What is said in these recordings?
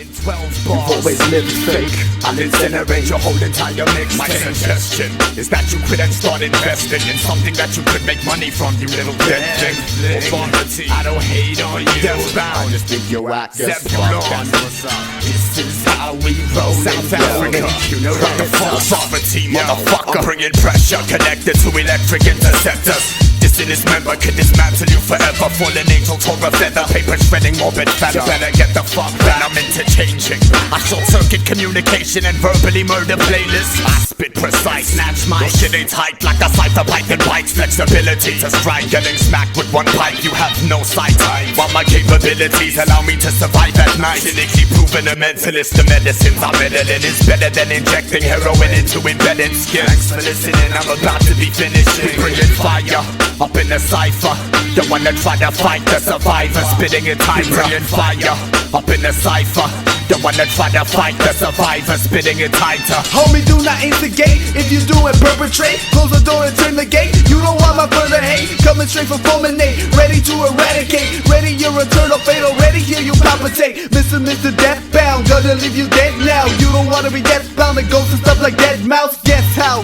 in 12 bars. You've always lived fake. I'll incinerate your whole entire mix. My suggestion is that you quit and start investing in something that you could make money from, you little dead thing. Authority, I don't hate on you. I Deathbound, just think you're whack as fuck. Zebulon. This is how we roll. South Africa, you know that the full sovereignty, motherfucker. I'm bringing pressure connected to electric interceptors. Dissing this member could dismantle you forever. Fallen angel tore a feather, paper shredding morbid feather. Better get the fuck back, I'm interchanging. I short circuit communication and verbally murder playlists. I spit precise, snatch my shit ain't tight like a cipher pipe and bikes. Flexibility to strike, getting smacked with one pipe. You have no sight. While my capabilities allow me to survive at night. Cynically proven a mentalist, the medicines I'm meddling is better than injecting heroin into embedded skin. Thanks for listening, I'm about to be finishing. We bringing fire up in the cipher. The one that tried to fight the survivor, spitting it tight, bringing fire up in the cipher. The one that tried to fight the survivor, spitting it tighter. Homie, do not instigate. If you do it, perpetrate. Close the door and turn the gate. You don't want my further hate. Coming straight from fulminate, ready to eradicate. Ready your eternal fate already. Hear you palpitate. Mr. Deathbound, gonna leave you dead now. You don't wanna be deathbound. The ghosts and stuff like dead mouse. Guess how?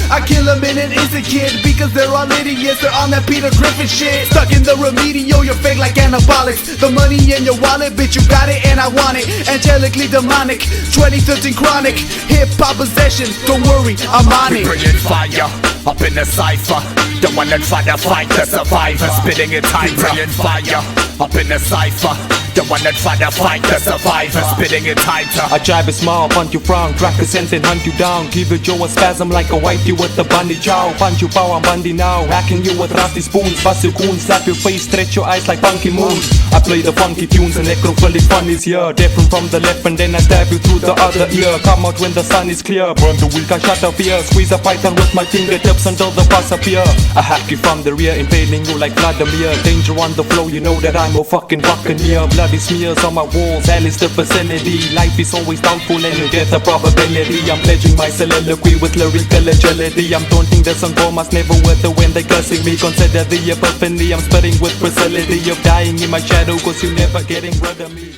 I kill them in an instant, kid, because they're all idiots. They're on that Peter Griffin shit. Stuck in the remedial, you're fake like anabolics. The money in your wallet, bitch, you got it and I want it. Angelically demonic, 2013 chronic. Hip-hop possession, don't worry, I'm on it. Bringing fire up in the cipher. The one that tried to fight the survivor, spitting it tight. Bringing fire up in the cipher. The one that tried to fight the survivor, spitting it tighter. I jive a smile, punch you frown, crack a sense and hunt you down. Give a Joe a spasm like a wipe you with the bundy chow. Punch you pow, I'm Bundy now. Hacking you with rusty spoons, bust your coon, slap your face, stretch your eyes like funky moon. I play the funky tunes and necrophilic fun is here. Different from the left and then I stab you through the other ear. Come out when the sun is clear, burn the wheel, shut up here. Squeeze a python with my fingertips until the pus appear. I hack you from the rear, impaling you like Vladimir. Danger on the flow, you know that I'm a fucking buccaneer. Bloody smears on my walls, hell is the vicinity. Life is always doubtful and you get the probability. I'm pledging my soliloquy with lyrical agility. I'm taunting the song must never worth the when they cursing me. Consider the epiphany, I'm spitting with facility of dying in my shadow, cause you never getting rid of me.